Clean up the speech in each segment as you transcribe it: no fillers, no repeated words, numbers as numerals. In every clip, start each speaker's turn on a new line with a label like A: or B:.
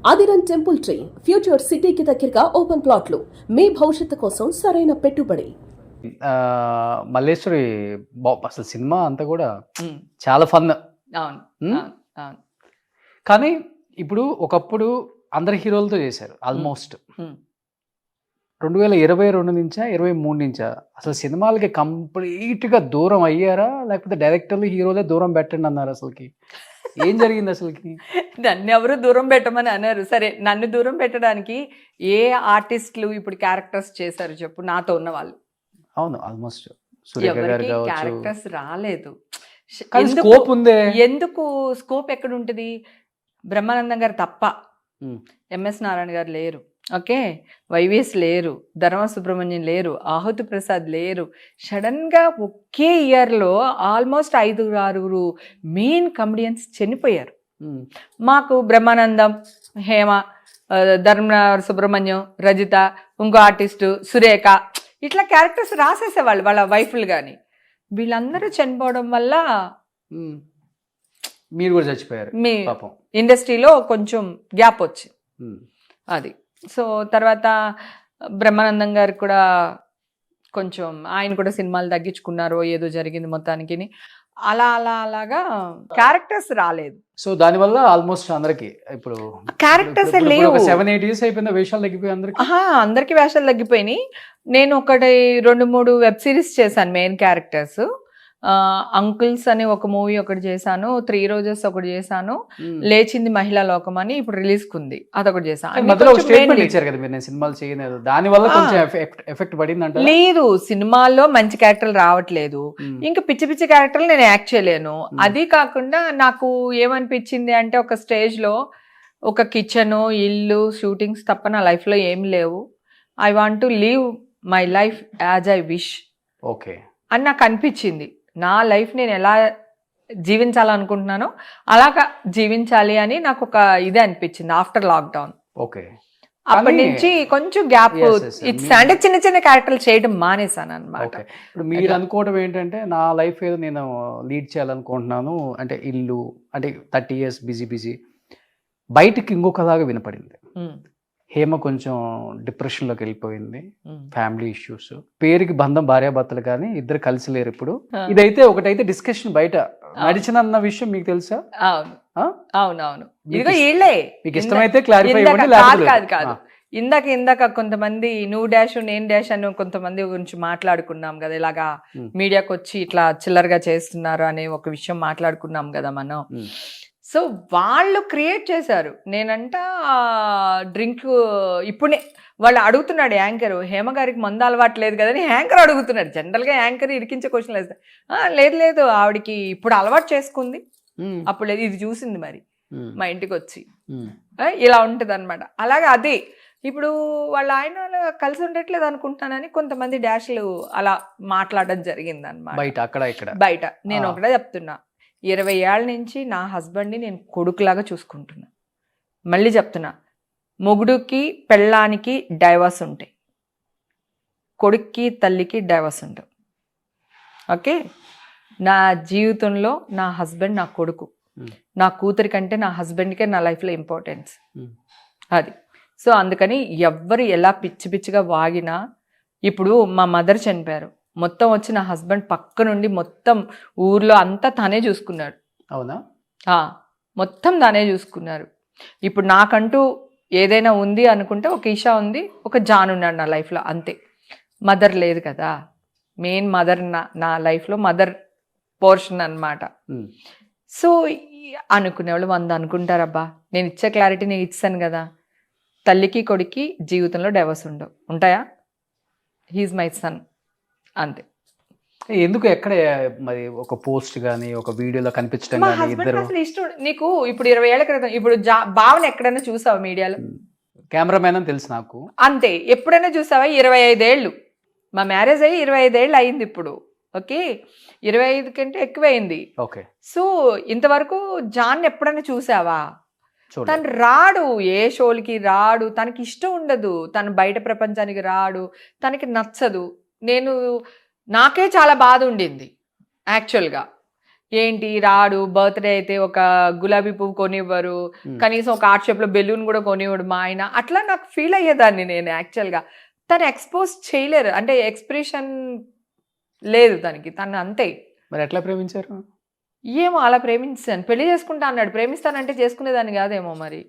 A: ఆదిరన్ temple tree future సిటీకి దగ్గరగా open ప్లాట్లు మీ భవిష్యత్తు కోసం సరైన పెట్టుబడి.
B: మల్లేశ్వరి అసలు సినిమా అంతా కూడా
C: ఉమ్,
B: చాలా ఫన్.
C: అవును
B: ఉమ్,
C: అవును అవును
B: కానీ ఇప్పుడు ఒకప్పుడు అందరు హీరోలతో చేశారు ఆల్మోస్ట్.
C: ఉమ్.
B: 2022 నుంచా 23 నుంచా అసలు సినిమాలకి కంప్లీట్గా దూరం అయ్యారా, లేకపోతే డైరెక్టర్లు హీరోలే దూరం పెట్టండి అన్నారు? అసలుకి ఏం జరిగింది అసలుకి?
C: నన్ను ఎవరు దూరం పెట్టమని అన్నారు. సరే, నన్ను దూరం పెట్టడానికి ఏ ఆర్టిస్టులు ఇప్పుడు క్యారెక్టర్స్ చేశారు చెప్పు, నాతో ఉన్న వాళ్ళు
B: అవును, ఆల్మోస్ట్ సురేఖ గారు
C: ఎవరికి
B: కావచ్చు.
C: క్యారెక్టర్స్ రాలేదు.
B: కానీ
C: ఎందుకు
B: స్కోప్ ఉందే.
C: ఎందుకు స్కోప్ ఎక్కడ ఉంటుంది? బ్రహ్మానందం గారు తప్ప,
B: ఉమ్,
C: ఎంఎస్ నారాయణ గారు లేరు, ఓకే, వైవిఎస్ లేరు, ధర్మ సుబ్రహ్మణ్యం లేరు, ఆహుతి ప్రసాద్ లేరు. సడన్గా ఒకే ఇయర్లో ఆల్మోస్ట్ 5-6 మెయిన్ కమెడియన్స్ చనిపోయారు.
B: ఉమ్,
C: మాకు బ్రహ్మానందం, హేమ, ధర్మ సుబ్రహ్మణ్యం, రజిత, ఇంకో ఆర్టిస్టు సురేఖ, ఇట్లా క్యారెక్టర్స్ రాసేసేవాళ్ళు వాళ్ళ వైఫ్లు. కానీ వీళ్ళందరూ చనిపోవడం వల్ల
B: ఉమ్. మీరు కూడా చచ్చిపోయారు
C: మీ
B: పాపం.
C: ఇండస్ట్రీలో కొంచెం గ్యాప్ వచ్చింది
B: ఉమ్,
C: అది. సో తర్వాత బ్రహ్మానందం గారు కూడా కొంచెం, ఆయన కూడా సినిమాలు తగ్గించుకున్నారు, ఏదో జరిగింది మొత్తానికి. అలాగా క్యారెక్టర్స్ రాలేదు.
B: సో దానివల్ల ఆల్మోస్ట్ అందరికి ఇప్పుడు
C: క్యారెక్టర్స్ లేవు.
B: 7-8 years అయిపోయింది, వేషాలు తగ్గిపోయి అందరికి.
C: అందరికి వేషాలు తగ్గిపోయినాయి. నేను 2-3 వెబ్ సిరీస్ చేశాను మెయిన్ క్యారెక్టర్స్. అంకుల్స్ అని ఒక మూవీ ఒకటి చేశాను, 3 రోజెస్ ఒకటి చేశాను, లేచింది మహిళా లోకం అని ఇప్పుడు రిలీజ్ కుంది, అదొకటి చేశాను.
B: మధ్యలో ఒక స్టేట్మెంట్ ఇచ్చారు కదా మీరు, నేను సినిమాలు చేయలేదు, దాని వల్ల కొంచెం ఎఫెక్ట్ పడింది అంటే.
C: లేదు, సినిమాల్లో మంచి క్యారెక్టర్లు రావట్లేదు, ఇంకా పిచ్చి పిచ్చి క్యారెక్టర్లు నేను యాక్ట్ చేయలేను. అది కాకుండా నాకు ఏమనిపించింది అంటే, ఒక స్టేజ్ లో ఒక కిచెన్, ఇల్లు, షూటింగ్స్ తప్ప నా లైఫ్ లో ఏం లేవు. I want to leave my life as I wish
B: okay
C: అని నాకు అనిపించింది. నా లైఫ్ నేను ఎలా జీవించాలనుకుంటున్నానో అలాగా జీవించాలి అని నాకు ఒక ఇది అనిపించింది ఆఫ్టర్ లాక్డౌన్.
B: ఓకే,
C: అప్పటి నుంచి కొంచెం గ్యాప్ ఇట్స్ అంటే చిన్న చిన్న క్యారెక్టర్లు చేయడం మానేశాను అనమాట.
B: ఓకే. ఇప్పుడు మీరు అనుకోవడం ఏంటంటే, నా లైఫ్ ఏదో నేను లీడ్ చేయాలనుకుంటున్నాను అంటే, ఇల్లు అంటే 30 years బిజీ బయటికి ఇంకొకలాగా వినపడింది. హేమ కొంచెం డిప్రెషన్లోకి వెళ్ళిపోయింది, ఫ్యామిలీ ఇష్యూస్, పేరుకి బంధం భార్యాభర్తలు కానీ ఇద్దరు కలిసి లేరు ఇప్పుడు. ఇదైతే ఒకటైతే డిస్కషన్ బయట నడిచినన్న విషయం మీకు తెలుసా?
C: అవునవును, ఇదిగో వీళ్ళే.
B: మీకు ఇష్టమైతే క్లారిఫై
C: కాదు ఇందాక కొంతమంది నువ్వు డాష్ నేను డాష్ అని కొంతమంది గురించి మాట్లాడుకున్నాం కదా, ఇలాగా మీడియాకి వచ్చి ఇట్లా చిల్లరగా చేస్తున్నారు అనే ఒక విషయం మాట్లాడుకున్నాం కదా మనం. సో వాళ్ళు క్రియేట్ చేశారు. నేనంట డ్రింక్ ఇప్పుడే వాళ్ళు అడుగుతున్నాడు యాంకర్, హేమ గారికి మందు అలవాటు లేదు కదని యాంకర్ అడుగుతున్నాడు. జనరల్గా యాంకర్ ఇరికించే క్వశ్చన్ లేదు ఆవిడికి ఇప్పుడు అలవాటు చేసుకుంది, అప్పుడు లేదు, ఇది చూసింది మరి మా ఇంటికి వచ్చి ఇలా ఉంటుంది అనమాట. అలాగే అదే ఇప్పుడు వాళ్ళ ఆయన కలిసి ఉండట్లేదు అనుకుంటున్నానని కొంతమంది డాష్లు అలా మాట్లాడడం జరిగింది అనమాట బయట. నేను ఒకటే చెప్తున్నా, 20 ఏళ్ళ నుంచి నా హస్బెండ్ని నేను కొడుకులాగా చూసుకుంటున్నా. మళ్ళీ చెప్తున్నా, మొగుడుకి పెళ్ళానికి డైవర్స్ ఉంటాయి, కొడుక్కి తల్లికి డైవర్స్ ఉండవు. ఓకే, నా జీవితంలో నా హస్బెండ్ నా కొడుకు, నా కూతురి కంటే నా హస్బెండ్కే నా లైఫ్లో ఇంపార్టెన్స్ అది. సో అందుకని ఎవ్వరు ఎలా పిచ్చి పిచ్చిగా వాగినా, ఇప్పుడు మా మదర్ చనిపోయారు, మొత్తం వచ్చి నా హస్బెండ్ పక్క నుండి మొత్తం ఊర్లో అంతా తనే చూసుకున్నాడు.
B: అవునా?
C: మొత్తం తనే చూసుకున్నారు. ఇప్పుడు నాకంటూ ఏదైనా ఉంది అనుకుంటే ఒక ఈషా ఉంది, ఒక జాన్ ఉన్నాడు నా లైఫ్లో, అంతే. మదర్ లేదు కదా, మెయిన్ మదర్ నా లైఫ్లో మదర్ పోర్షన్ అన్నమాట. సో అనుకునేవాళ్ళు 100 అనుకుంటారబ్బా, నేను ఇచ్చే క్లారిటీ నేను ఇచ్చాను కదా. తల్లికి కొడుక్కి జీవితంలో డైవర్స్ ఉండవు, ఉంటాయా? హీఈస్ మై సన్, అంతే.
B: ఎందుకు ఎక్కడ మరి ఒక పోస్ట్ గానీ ఒక వీడియోలో కనిపించడం
C: మా
B: గానీ
C: హస్బెండ్
B: ఇద్దరు
C: అసలు ఇష్టం. నీకు ఇప్పుడు 20 ఏళ్ల క్రితం ఇప్పుడు భావన ఎక్కడైనా చూసావా మీడియాలో?
B: కెమెరామెన్ అని తెలుసు నాకు,
C: అంతే. ఎప్పుడైనా చూసావా? 25 ఏళ్ళు, మా మ్యారేజ్ అయ్యి 25 ఏళ్ళు అయింది ఇప్పుడు. ఓకే, 25 కంటే ఎక్కువైంది.
B: ఓకే.
C: సో ఇంతవరకు జాన్ ఎప్పుడైనా చూసావా? తను రాడు, ఏ షోలకి రాడు, తనకి ఇష్టం ఉండదు, తను బయట ప్రపంచానికి రాడు, తనకి నచ్చదు. నాకే చాలా బాధ ఉండింది యాక్చువల్గా. ఏంటి రాడు, బర్త్డే అయితే ఒక గులాబీ పువ్వు కొనివ్వరు, కనీసం ఒక ఆర్ట్ షేప్ లో బెలూన్ కూడా కొనివ్వడు మా ఆయన. అట్లా నాకు ఫీల్ అయ్యేదాన్ని నేను యాక్చువల్ గా. తను ఎక్స్పోజ్ చేయలేరు, అంటే ఎక్స్ప్రెషన్ లేదు తనకి, తను అంతే.
B: మరి ఎట్లా ప్రేమించారు?
C: ఏమో అలా ప్రేమించాను. పెళ్లి చేసుకుంటా అన్నాడు, ప్రేమిస్తానంటే చేసుకునేదాన్ని కాదేమో మరి.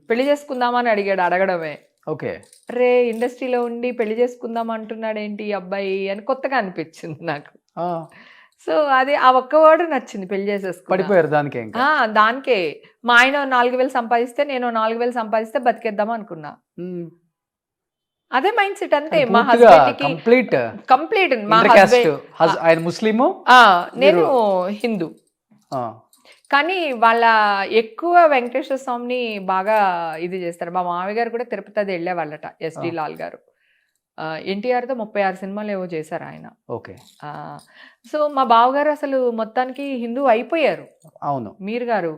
C: పెళ్లి చేసుకుందామని అడిగాడు, అడగడమే.
B: ఓకే.
C: రే ఇండస్ట్రీలో ఉండి పెళ్లి చేసుకుందాం అంటున్నాడు ఏంటి ఈ అబ్బాయి అని కొత్తగా అనిపించింది నాకు. సో అది ఆ ఒక్క వర్డ్ నచ్చింది, పెళ్లి చేసేసుకున్నా.
B: పడిపోయారు దానికే ఇంకా?
C: దానికే. మా ఆయన 4,000 సంపాదిస్తే, నేను 4,000 సంపాదిస్తే బతికేద్దాం అనుకున్నా. అదే మైండ్ సెట్ అంతే. మా హస్బెండ్ కి కంప్లీట్ మా హస్బెండ్
B: ఆయన ముస్లిము,
C: నేను హిందూ. కానీ వాళ్ళ ఎక్కువ వెంకటేశ్వర స్వామిని బాగా ఇది చేస్తారు. మా మామయ్య గారు కూడా తిరుపతి అది వెళ్ళేవాళ్ళట, ఎస్డి లాల్ గారు. ఎన్టీఆర్తో 36 సినిమాలు ఏవో చేశారు ఆయన.
B: ఓకే.
C: సో మా బావగారు అసలు మొత్తానికి హిందూ అయిపోయారు.
B: అవును,
C: మీరు గారు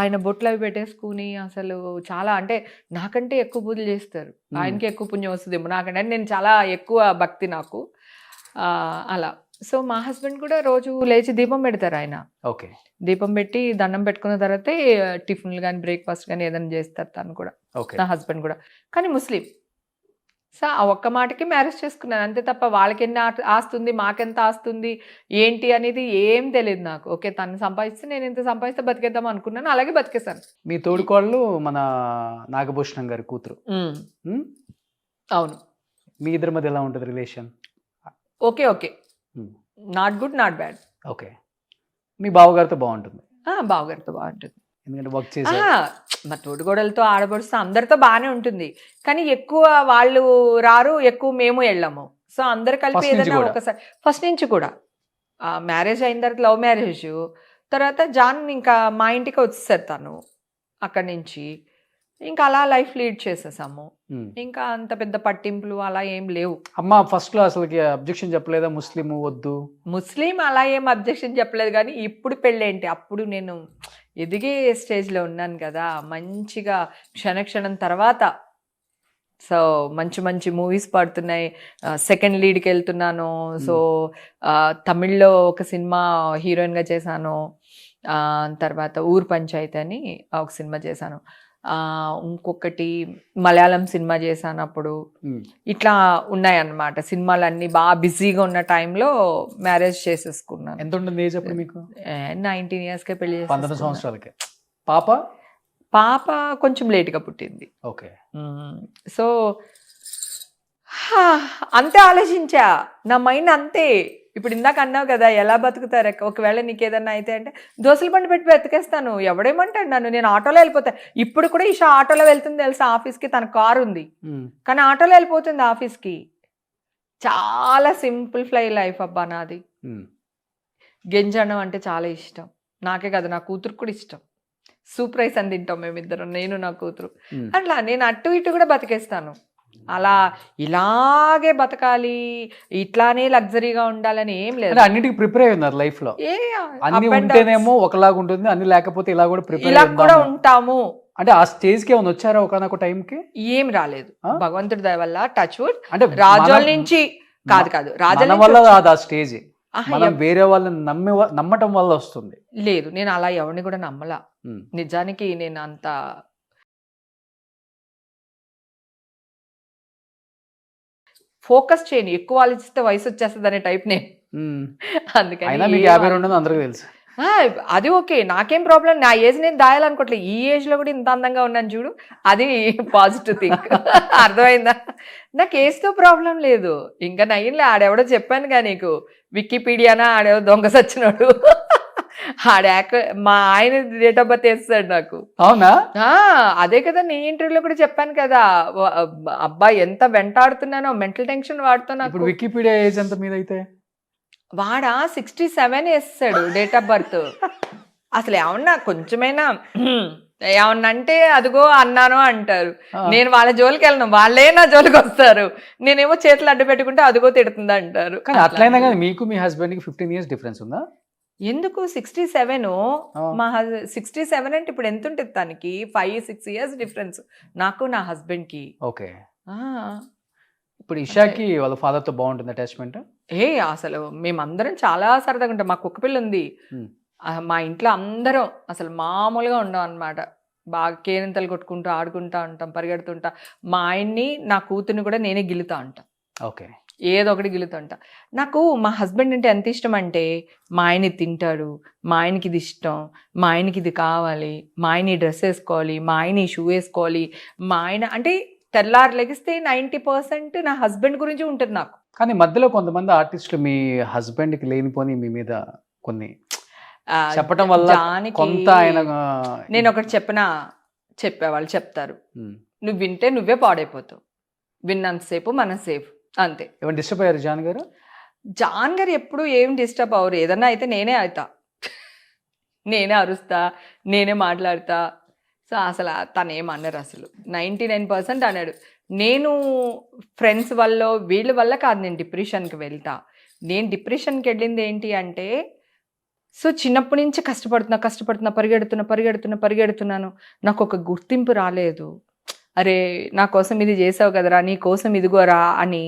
C: ఆయన బొట్లు అవి పెట్టేసుకుని అసలు చాలా, అంటే నాకంటే ఎక్కువ పూజలు చేస్తారు. ఆయనకి ఎక్కువ పుణ్యం వస్తుందేమో నాకంటే, నేను చాలా ఎక్కువ భక్తి నాకు అలా. సో మా హస్బెండ్ కూడా రోజు లేచి దీపం పెడతారు ఆయన.
B: ఓకే.
C: దీపం పెట్టి దండం పెట్టుకున్న తర్వాతే టిఫిన్లు కానీ బ్రేక్ఫాస్ట్ కానీ ఏదైనా చేస్తారు తను కూడా, నా హస్బెండ్ కూడా. కానీ ముస్లిం. సో ఆ ఒక్క మాటకి మ్యారేజ్ చేసుకున్నాను అంతే తప్ప వాళ్ళకి ఎన్ని ఆస్తుంది మాకెంత ఆస్తుంది ఏంటి అనేది ఏం తెలియదు నాకు. ఓకే తను సంపాదిస్తే నేను ఎంత సంపాదిస్తే బతికేద్దాం అనుకున్నాను, అలాగే బతికేశాను.
B: మీ తోడుకోళ్ళు మన నాగభూషణం గారి కూతురు.
C: అవును.
B: మీ ఇద్దరి మధ్య ఎలా ఉంటుంది relation?
C: Okay okay, not good not bad.
B: Okay. మీ బావగారితో బాగుంటుంది?
C: బావగారితో బాగుంటుంది,
B: ఎందుకంటే వర్క్ చేసి
C: మా తోడుగోడలతో ఆడబడుస్తూ అందరితో బాగానే ఉంటుంది. కానీ ఎక్కువ వాళ్ళు రారు, ఎక్కువ మేము వెళ్ళము. సో అందరు కలిపి ఏదైనా ఒకసారి ఫస్ట్ నుంచి కూడా మ్యారేజ్ అయిన తర్వాత లవ్ మ్యారేజ్ తర్వాత జాన్ ఇంకా మా ఇంటికి వచ్చేసారు తను. అక్కడి నుంచి ఇంకా అలా లైఫ్ లీడ్ చేసేసాము. ఇంకా అంత పెద్ద పట్టింపులు అలా ఏం లేవు.
B: అమ్మ ఫస్ట్ లో అసలుకి అబ్జెక్షన్ చెప్పలేదా? ముస్లిం వద్దు,
C: ముస్లిం అలా ఏం అబ్జెక్షన్ చెప్పలేదు. కానీ ఇప్పుడు పెళ్ళేంటి, అప్పుడు నేను ఎదిగే స్టేజ్లో ఉన్నాను కదా, మంచిగా క్షణక్షణం తర్వాత. సో మంచి మంచి మూవీస్ పడుతున్నాయి, సెకండ్ లీడ్కి వెళ్తున్నాను. సో తమిళ్లో ఒక సినిమా హీరోయిన్గా చేశాను, తర్వాత ఊరు పంచాయతీ అని ఒక సినిమా చేశాను, ఇంకొకటి మలయాళం సినిమా చేశాను. అప్పుడు ఇట్లా ఉన్నాయన్నమాట సినిమాలన్నీ. బాగా బిజీగా ఉన్న టైంలో మ్యారేజ్ చేసేసుకున్నాను.
B: ఎంత ఉంటుంది ఏజ్ అప్పుడు మీకు?
C: 19 yearsకే పెళ్లి చేసి.
B: 19 సంవత్సరాలకే. పాప
C: కొంచెం లేట్గా పుట్టింది.
B: ఓకే.
C: సో అంతే ఆలోచించా, నా మైండ్ అంతే. ఇప్పుడు ఇందాక అన్నావు కదా ఎలా బతుకుతారు, ఒకవేళ నీకు ఏదన్నా అయితే అంటే దోశల బండి పెట్టి బతికేస్తాను, ఎవడేమంటాడు నన్ను, నేను ఆటోలో వెళ్ళిపోతా. ఇప్పుడు కూడా ఈషా ఆటోలో వెళ్తుంది తెలుసా ఆఫీస్కి, తన కారు ఉంది కానీ ఆటోలో వెళ్ళిపోతుంది ఆఫీస్కి. చాలా సింపుల్ ఫ్లై లైఫ్ అబ్బా నాది. గెంజడం అంటే చాలా ఇష్టం, నాకే కదా నా కూతురు కూడా ఇష్టం. సూప్ రైస్ అని తింటాం మేమిద్దరం, నేను నా కూతురు. అట్లా నేను అటు ఇటు కూడా బతికేస్తాను. అలా ఇలాగే బతకాలి, ఇట్లానే లగ్జరీగా ఉండాలని ఏం లేదు.
B: అన్నిటికీ ప్రిపేర్ అయి ఉన్నారు లైఫ్ లో. అన్ని ఉంటేనేమో ఒకలాగా ఉంటుంది, అన్ని లేకపోతే ఇలా కూడా ప్రిపేర్
C: ఇలా కూడా ఉంటాము.
B: అంటే ఆ స్టేజ్ కి ఏమైనా వచ్చారా ఒకనొక టైం కి?
C: ఏం రాలేదు, భగవంతుడి దయ వల్ల. Touch wood. అంటే రాజోల నుంచి కాదు రాజోల
B: వల్ల కాదు ఆ స్టేజ్, మనం వేరే వాళ్ళని నమ్మటం వల్ల వస్తుంది.
C: లేదు, నేను అలా ఎవరిని కూడా నమ్మలా. నిజానికి నేను అంత ఫోకస్ చేయను, ఎక్కువ ఆలోచిస్తే వయసు వచ్చేస్తుంది అనే టైప్ నేను. అందుకని
B: మీకు 52 అందరికీ తెలుసు.
C: అది ఓకే, నాకేం ప్రాబ్లం. నా ఏజ్ నేను దాయాలనుకోవట్లేదు. ఈ ఏజ్ లో కూడా ఇంత అందంగా ఉన్నాను చూడు, అది పాజిటివ్ థింక్. అర్థమైందా? నాకు ఏజ్తో ప్రాబ్లం లేదు. ఇంకా నయ్యంలే, ఆడెవడో చెప్పాను కదా నీకు, వికీపీడియానా ఆడెవడో దొంగ సచ్చినాడు, మా ఆయన డేట్ ఆఫ్ బర్త్ వేస్తాడు నాకు.
B: అవునా?
C: అదే కదా నీ ఇంటర్వ్యూలో కూడా చెప్పాను కదా, అబ్బాయి ఎంత వెంటాడుతున్నానో, మెంటల్ టెన్షన్ వాడుతున్నా.
B: వికీపీడియా ఏజ్ ఎంత మీద అయితే?
C: వాడా 67 వేస్తాడు డేట్ ఆఫ్ బర్త్. అసలు ఏమన్నా కొంచెమైనా ఏమన్నా అంటే అదిగో అన్నాను అంటారు. నేను వాళ్ళ జోలికి వెళ్ళను, వాళ్ళే నా జోలికి వస్తారు. నేనేమో చేతులు అడ్డు పెట్టుకుంటే అదిగో తిడుతుంది అంటారు.
B: అట్లయినా కానీ మీకు మీ హస్బెండ్ కి 15 years డిఫరెన్స్ ఉందా?
C: ఎందుకు 67? మా 67 అంటే ఇప్పుడు ఎంత ఉంటుంది తనకి? 5-6 years డిఫరెన్స్ నాకు నా హస్బెండ్ కి.
B: ఓకే. ఇప్పుడు ఇషాకి వాళ్ళ ఫాదర్ తో బాగుంటుంది అటాచ్మెంట్?
C: అసలు మేమందరం చాలా సరదాగా ఉంటాం. మా కుక్క పిల్ల ఉంది, మా ఇంట్లో అందరం అసలు మామూలుగా ఉండం అనమాట. బాగా కేరింతలు కొట్టుకుంటూ ఆడుకుంటా ఉంటాం, పరిగెడుతుంటా. మా ఆయన్ని, నా కూతుర్ని కూడా నేనే గిల్లుతా ఉంటా.
B: ఓకే.
C: ఏదో ఒకటి గిల్లుతుంటా. నాకు మా హస్బెండ్ అంటే ఎంత ఇష్టం అంటే, మా ఆయన ఇది తింటాడు, మా ఆయనకి ఇది ఇష్టం, మా ఆయనకి ఇది కావాలి, మా ఆయన ఈ డ్రెస్ వేసుకోవాలి, మా ఆయన ఈ షూ వేసుకోవాలి, మా ఆయన అంటే తెల్లారు లెగిస్తే 90% నా హస్బెండ్ గురించి ఉంటుంది నాకు.
B: కానీ మధ్యలో కొంతమంది ఆర్టిస్టులు మీ హస్బెండ్కి లేనిపోని మీ మీద కొన్ని చెప్పడం వల్ల
C: జానికి
B: కొంత ఆయన
C: నేను ఒకటి చెప్పేవాళ్ళు చెప్తారు, నువ్వు వింటే నువ్వే పాడైపోతావు, విన్నంతసేపు మనం సేఫ్ అంతే.
B: ఏమైనా డిస్టర్బ్ అయ్యారు జాన్ గారు?
C: జాన్ గారు ఎప్పుడు ఏం డిస్టర్బ్ అవ్వరు. ఏదన్నా అయితే నేనే అవుతా, నేనే అరుస్తా, నేనే మాట్లాడతా. సో అసలు తను ఏమన్నారు, అసలు 99% అన్నాడు. నేను ఫ్రెండ్స్ వల్ల వీళ్ళ వల్ల కాదు నేను డిప్రెషన్కి వెళ్తా. నేను డిప్రెషన్కి వెళ్ళింది ఏంటి అంటే, సో చిన్నప్పటి నుంచి కష్టపడుతున్నా, పరిగెడుతున్నాను. నాకు ఒక గుర్తింపు రాలేదు. అరే నా కోసం ఇది చేసావు కదరా, నీ కోసం ఇదిగోరా అని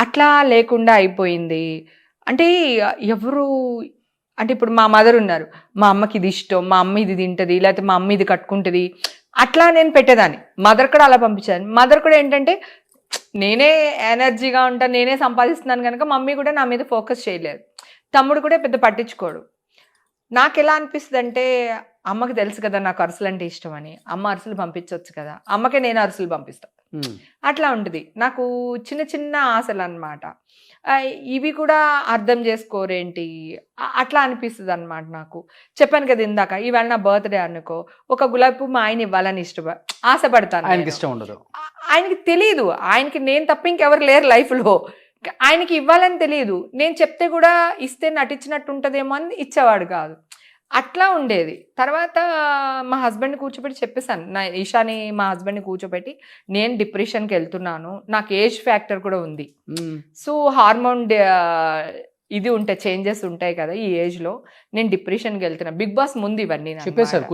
C: అట్లా లేకుండా అయిపోయింది. అంటే ఎవరు అంటే ఇప్పుడు మా మదర్ ఉన్నారు, మా అమ్మకి ఇది ఇష్టం, మా అమ్మ ఇది తింటుంది, లేకపోతే మా అమ్మ ఇది కట్టుకుంటుంది, అట్లా నేను పెట్టేదాన్ని. మదర్ కూడా అలా పంపించాను. మదర్ కూడా ఏంటంటే నేనే ఎనర్జీగా ఉంటాను, నేనే సంపాదిస్తున్నాను కనుక మమ్మీ కూడా నా మీద ఫోకస్ చేయలేదు. తమ్ముడు కూడా పెద్ద పట్టించుకోడు. నాకు ఎలా అనిపిస్తుంది అంటే, అమ్మకి తెలుసు కదా నాకు అరిసెలు అంటే ఇష్టం అని, అమ్మ అరిసెలు పంపించవచ్చు కదా, అమ్మకే నేను అరిసెలు పంపిస్తాను. అట్లా ఉంటుంది. నాకు చిన్న చిన్న ఆశలు అన్నమాట. ఇవి కూడా అర్థం చేసుకోరేంటి అట్లా అనిపిస్తుంది అనమాట. నాకు చెప్పాను కదా ఇందాక, ఈవేళ నా బర్త్డే అనుకో, ఒక గులాబీ పువ్వు మా ఆయన ఇవ్వాలని ఆశపడతాను.
B: ఆయనకి ఇష్టం ఉండదు,
C: ఆయనకి తెలియదు, ఆయనకి నేను తప్ప ఇంకెవరు లేరు లైఫ్లో, ఆయనకి ఇవ్వాలని తెలియదు. నేను చెప్తే కూడా ఇస్తే నటించినట్టు ఉంటుందేమో అని ఇచ్చేవాడు కాదు. అట్లా ఉండేది. తర్వాత మా హస్బెండ్ని కూర్చోబెట్టి చెప్పేశాను, ఈషాని మా హస్బెండ్ని కూర్చోబెట్టి, నేను డిప్రెషన్కి వెళ్తున్నాను, నాకు ఏజ్ ఫ్యాక్టర్ కూడా ఉంది, సో హార్మోన్ ఇది ఉంటాయి, చేంజెస్ ఉంటాయి కదా ఈ ఏజ్లో, నేను డిప్రెషన్కి వెళ్తున్నా. బిగ్ బాస్ ముందు ఇవన్నీ చెప్పేశాను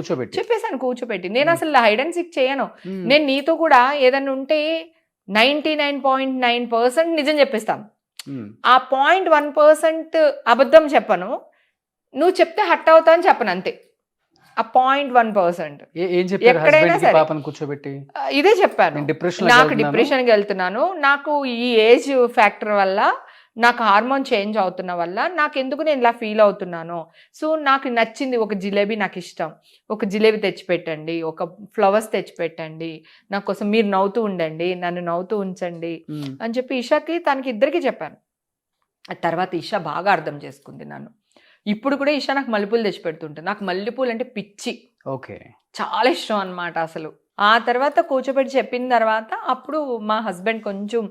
C: కూర్చోబెట్టి. నేను అసలు హైడ్ అండ్ సీక్ చేయను. నేను నీతో కూడా ఏదన్నా ఉంటే 99.9% నిజం చెప్పేస్తాను. ఆ 0.1% అబద్ధం చెప్పను. నువ్వు చెప్తే హట్ అవుతా అని చెప్పను అంతే. ఆ 0.1% ఎక్కడైనా సరే ఇదే చెప్పాను, నాకు డిప్రెషన్కి వెళ్తున్నాను, నాకు ఈ ఏజ్ ఫ్యాక్టర్ వల్ల, నాకు హార్మోన్ చేంజ్ అవుతున్న వల్ల నాకు ఎందుకు నేను ఇలా ఫీల్ అవుతున్నాను. సో నాకు నచ్చింది ఒక జిలేబీ, నాకు ఇష్టం, ఒక జిలేబీ తెచ్చిపెట్టండి, ఒక ఫ్లవర్స్ తెచ్చిపెట్టండి, నా కోసం మీరు నవ్వుతూ ఉండండి, నన్ను నవ్వుతూ ఉంచండి అని చెప్పి ఇషాకి, తనకి ఇద్దరికి చెప్పాను. తర్వాత ఇషా బాగా అర్థం చేసుకుంది నన్ను. ఇప్పుడు కూడా ఇషా నాకు మల్లెపూలు తెచ్చిపెడుతుంటుంది. నాకు మల్లెపూలు అంటే పిచ్చి,
B: ఓకే, చాలా
C: ఇష్టం అనమాట అసలు. ఆ తర్వాత కూర్చోబెట్టి చెప్పిన తర్వాత అప్పుడు మా హస్బెండ్ కొంచెం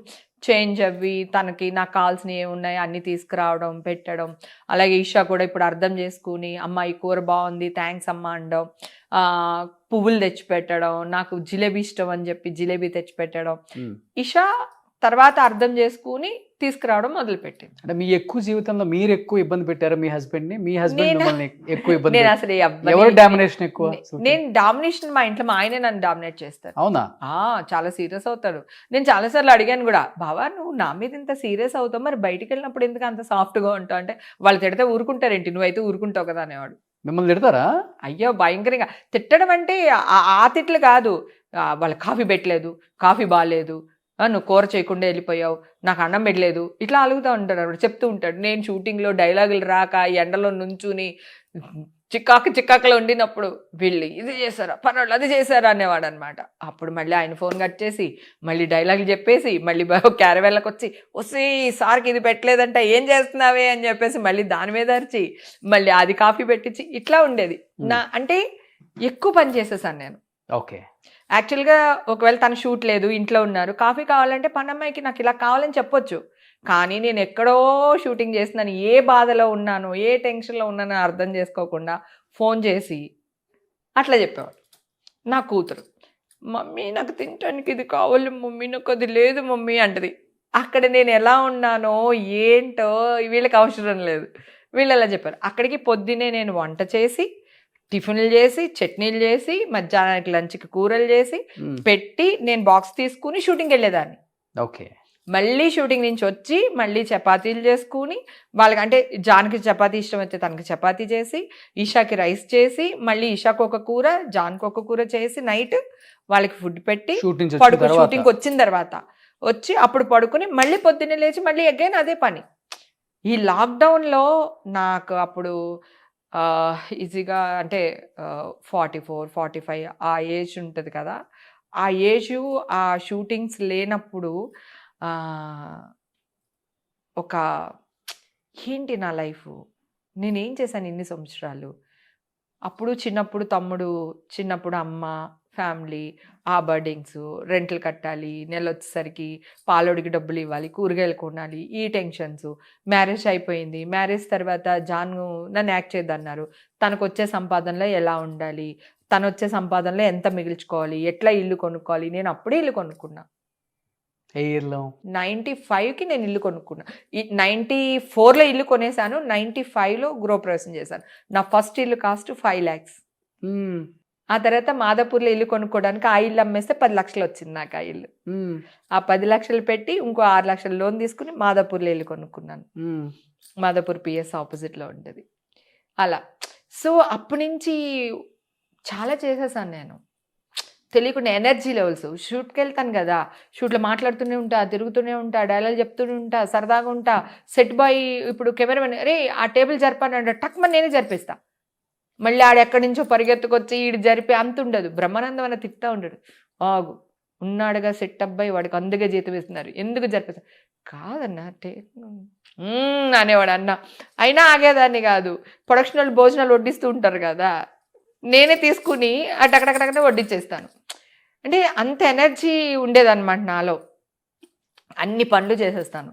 C: చేంజ్ అవ్వి, తనకి నాకు కావాల్సినవి ఏమున్నాయి అన్నీ తీసుకురావడం, పెట్టడం. అలాగే ఈషా కూడా ఇప్పుడు అర్థం చేసుకుని, అమ్మ ఈ కూర బాగుంది, థ్యాంక్స్ అమ్మ అనడం, పువ్వులు తెచ్చిపెట్టడం, నాకు జిలేబీ ఇష్టం అని చెప్పి జిలేబీ తెచ్చిపెట్టడం. ఈషా తర్వాత అర్థం చేసుకుని తీసుకురావడం మొదలుపెట్టింది.
B: అంటే మీ ఎక్కువ జీవితంలో మీరు ఎక్కువ ఇబ్బంది పెట్టారు మీ హస్బెండ్ ని? మీ హస్బెండ్ మిమ్మల్ని ఎక్కువ ఇబ్బంది?
C: నేను అసలు
B: ఎవరు డామినేషన్ ఎక్కువ?
C: నేను డామినేషన్, మా ఇంట్లో మా ఆయనే నన్ను డామినేట్ చేస్తారు.
B: అవునా?
C: చాలా సీరియస్ అవుతాడు. నేను చాలాసార్లు అడిగాను కూడా, బావా నువ్వు నా మీద ఇంత సీరియస్ అవుతావు, మరి బయటికి వెళ్ళినప్పుడు ఎందుకు అంత సాఫ్ట్గా ఉంటావు అంటే, వాళ్ళు తిడితే ఊరుకుంటారేంటి, నువ్వైతే ఊరుకుంటావు కదా అనేవాడు.
B: మిమ్మల్ని తిడతారా?
C: అయ్యో భయంకరంగా. తిట్టడం అంటే ఆ తిట్లు కాదు, వాళ్ళకి కాఫీ పెట్టలేదు, కాఫీ బాగాలేదు, నువ్వు కూర చేయకుండా వెళ్ళిపోయావు, నాకు అన్నం పెట్టలేదు, ఇట్లా అలుగుతూ ఉంటాడు అన్నమాట. చెప్తూ ఉంటాడు. నేను షూటింగ్లో డైలాగులు రాక ఎండలో నుంచుని చిక్కాకలో ఉండినప్పుడు వీళ్ళు ఇది చేశారా, పర్వాలేదు అది చేశారా అనేవాడు అనమాట. అప్పుడు మళ్ళీ ఆయన ఫోన్ కట్ చేసి మళ్ళీ డైలాగులు చెప్పేసి మళ్ళీ క్యారవేళ్ళకి వచ్చి సార్కి ఇది పెట్టలేదంట ఏం చేస్తున్నావే అని చెప్పేసి మళ్ళీ దాని మీద అరిచి మళ్ళీ అది కాఫీ పెట్టించి ఇట్లా ఉండేది. అంటే ఎక్కువ పని చేసేసాను నేను.
B: ఓకే.
C: యాక్చువల్గా ఒకవేళ తను షూట్ లేదు, ఇంట్లో ఉన్నారు, కాఫీ కావాలంటే పనమ్మాయికి నాకు ఇలా కావాలని చెప్పొచ్చు. కానీ నేను ఎక్కడో షూటింగ్ చేస్తున్నాను, ఏ బాధలో ఉన్నానో, ఏ టెన్షన్లో ఉన్నానో అర్థం చేసుకోకుండా ఫోన్ చేసి అట్లా చెప్పేవాడు. నా కూతురు, మమ్మీ నాకు తినడానికి ఇది కావాలి మమ్మీ, నాకు అది లేదు మమ్మీ అంటది. అక్కడ నేను ఎలా ఉన్నానో ఏంటో వీళ్ళకి అవసరం లేదు. వీళ్ళు ఎలా చెప్పారు. అక్కడికి పొద్దునే నేను వంట చేసి, టిఫిన్లు చేసి, చట్నీలు చేసి, మధ్యాహ్నానికి లంచ్కి కూరలు చేసి పెట్టి నేను బాక్స్ తీసుకుని షూటింగ్కి వెళ్ళేదాన్ని.
B: ఓకే.
C: మళ్ళీ షూటింగ్ నుంచి వచ్చి మళ్ళీ చపాతీలు చేసుకుని వాళ్ళకి, అంటే జాన్కి చపాతీ ఇష్టం అయితే తనకి చపాతీ చేసి, ఈషాకి రైస్ చేసి, మళ్ళీ ఈషాకు ఒక కూర, జాన్కి ఒక కూర చేసి నైట్ వాళ్ళకి ఫుడ్ పెట్టి షూటింగ్కి వచ్చిన తర్వాత వచ్చి అప్పుడు పడుకుని మళ్ళీ పొద్దున్నే లేచి మళ్ళీ అగైన్ అదే పని. ఈ లాక్డౌన్లో నాకు అప్పుడు ఈజీగా అంటే 44, 45 ఆ ఏజ్ ఉంటుంది కదా, ఆ ఏజ్ ఆ షూటింగ్స్ లేనప్పుడు ఒక ఏంటి నా లైఫ్, నేనేం చేశాను ఇన్ని సంవత్సరాలు. అప్పుడు చిన్నప్పుడు తమ్ముడు, చిన్నప్పుడు అమ్మ, ఫ్యామిలీ, ఆ బర్డింగ్స్, రెంట్లు కట్టాలి, నెల వచ్చేసరికి పాలోడికి డబ్బులు ఇవ్వాలి, కూరగాయలు కొనాలి, ఈ టెన్షన్స్. మ్యారేజ్ అయిపోయింది, మ్యారేజ్ తర్వాత జాను నన్ను యాక్ట్ చేద్దన్నారు. తనకు వచ్చే సంపాదనలో ఎలా ఉండాలి, తను వచ్చే సంపాదనలో ఎంత మిగిల్చుకోవాలి, ఎట్లా ఇల్లు కొనుక్కోవాలి. నేను అప్పుడే ఇల్లు కొనుక్కున్నా. 95కి నేను ఇల్లు కొనుక్కున్నా. 94లో ఇల్లు కొనేసాను, 95లో గృహప్రవేశం చేశాను. నా ఫస్ట్ ఇల్లు కాస్ట్ 5 lakhs. ఆ తర్వాత మాదాపూర్లో ఇల్లు కొనుక్కోవడానికి ఆ ఇల్లు అమ్మేస్తే 10 లక్షలు వచ్చింది నాకు ఆ ఇల్లు. ఆ 10 లక్షలు పెట్టి ఇంకో 6 లక్షలు లోన్ తీసుకుని మాదాపూర్లో ఇల్లు కొనుక్కున్నాను. మాదాపూర్ పిఎస్ ఆపోజిట్లో ఉంటుంది. అలా సో అప్పటి నుంచి చాలా చేసేసాను నేను, తెలియకుండా. ఎనర్జీ లెవెల్స్, షూట్కి వెళ్తాను కదా, షూట్లో మాట్లాడుతూనే ఉంటా, తిరుగుతూనే ఉంటా, డైలాగ్ చెప్తూనే ఉంటా, సరదాగా ఉంటా. సెట్ బాయ్ ఇప్పుడు కెమెరామెన్ అరే ఆ టేబుల్ జరపానంటే టక్మని నేనే జరిపిస్తా. మళ్ళీ ఆడెక్కడి నుంచో పరిగెత్తుకొచ్చి ఈడు జరిపి అంత ఉండదు. బ్రహ్మానందం అన్న తిప్పుతా ఉండడు, ఆగు ఉన్నాడుగా సెట్ అబ్బాయి, వాడికి అందుకే జీతం ఇస్తున్నారు, ఎందుకు జరిపిస్తా. కాదన్నా అనేవాడు అన్న. అయినా ఆగేదాన్ని కాదు. ప్రొడక్షన్ వాళ్ళు భోజనాలు వడ్డిస్తూ ఉంటారు కదా, నేనే తీసుకుని అటక్కడక్కడక్కడే వడ్డించేస్తాను. అంటే అంత ఎనర్జీ ఉండేదన్నమాట నాలో, అన్ని పనులు చేసేస్తాను.